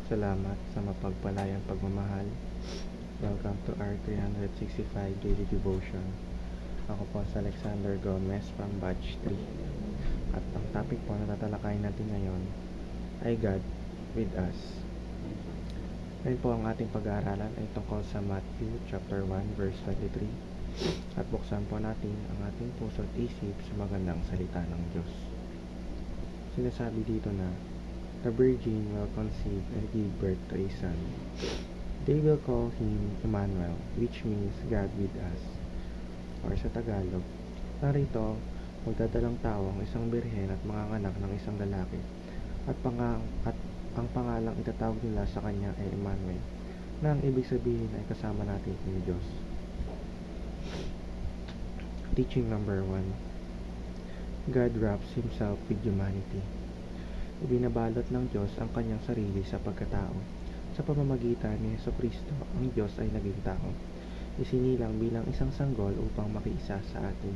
Salamat sa mapagpalayang pagmamahal. Welcome to our 365 Daily Devotion. Ako po si Alexander Gomez from Batch 3. At ang topic po na tatalakayin natin ngayon ay God with us. Ngayon po ang ating pag-aaralan ay tungkol sa Matthew chapter 1 verse 23. At buksan po natin ang ating puso at isip sa magandang salita ng Diyos. Sinasabi dito na the virgin will conceive and give birth to a son. They will call him Emmanuel, which means God with us. Or sa Tagalog, narito, magdadalang tao ang isang birhen at manganganak ng isang lalaki. At ang pangalang itatawag nila sa kanya ay Emmanuel, na ang ibig sabihin ay kasama natin ng Diyos. Teaching number 1. God wraps Himself with humanity. Ibinabalot ng Diyos ang kanyang sarili sa pagkatao. Sa pamamagitan ni Jesucristo, ang Diyos ay naging tao. Isinilang bilang isang sanggol upang makiisa sa atin.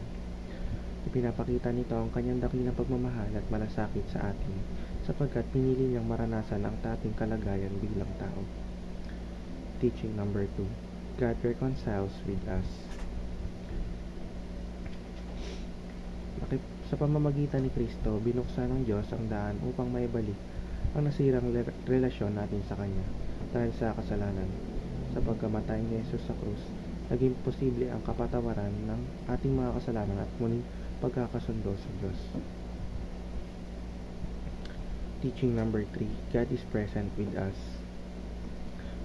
Ipinapakita nito ang kanyang dakilang pagmamahal at malasakit sa atin, sapagkat pinili niyang maranasan ang dating kalagayan bilang tao. Teaching number 2. God reconciles with us. Sa pamamagitan ni Kristo, binuksan ng Diyos ang daan upang maibalik ang nasirang relasyon natin sa Kanya dahil sa kasalanan. Sa pagkamatay ni Jesus sa krus, naging posible ang kapatawaran ng ating mga kasalanan at muling pagkakasundo sa Diyos. Teaching number 3. God is present with us.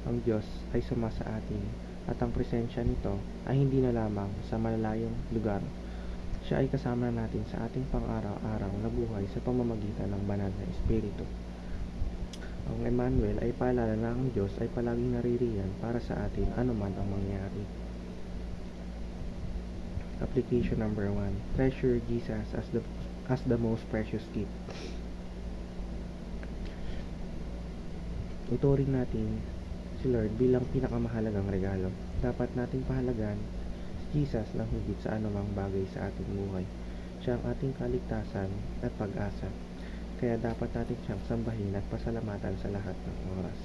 Ang Diyos ay suma sa atin at ang presensya nito ay hindi na lamang sa malalayong lugar. Siya ay kasama natin sa ating pang-araw-araw na buhay sa pamamagitan ng banal na Espiritu. Ang Emmanuel ay paalala na ang Diyos ay palaging naririyan para sa atin anuman ang mangyari. Application number 1. Treasure Jesus as the most precious gift. Ituring natin si Lord bilang pinakamahalagang regalo. Dapat nating pahalagan Jesus lang higit sa anumang bagay sa ating buhay. Siya ang ating kaligtasan at pag-asa. Kaya dapat natin siyang sambahin at pasalamatan sa lahat ng oras.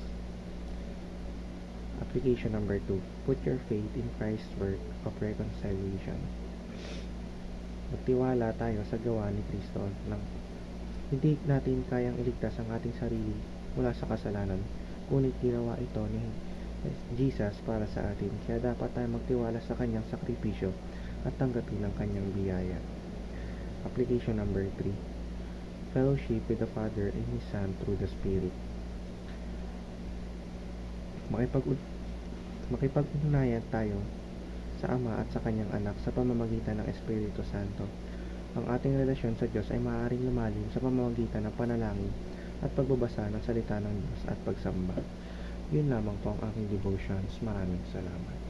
Application number 2. Put your faith in Christ's work of reconciliation. Magtiwala tayo sa gawa ni Kristo nang hindi natin kayang iligtas ang ating sarili mula sa kasalanan, ngunit ginawa ito ni Jesus para sa atin, kaya dapat tayo magtiwala sa kanyang sakripisyo at tanggapin ang kanyang biyaya. Application number 3. Fellowship with the Father and His Son through the Spirit. Makipag-ugnayan tayo sa Ama at sa kanyang anak sa pamamagitan ng Espiritu Santo. Ang ating relasyon sa Diyos ay maaaring lumalim sa pamamagitan ng panalangin at pagbabasa ng salita ng Diyos at pagsamba. Yun lamang po ang aking devotions. Maraming salamat.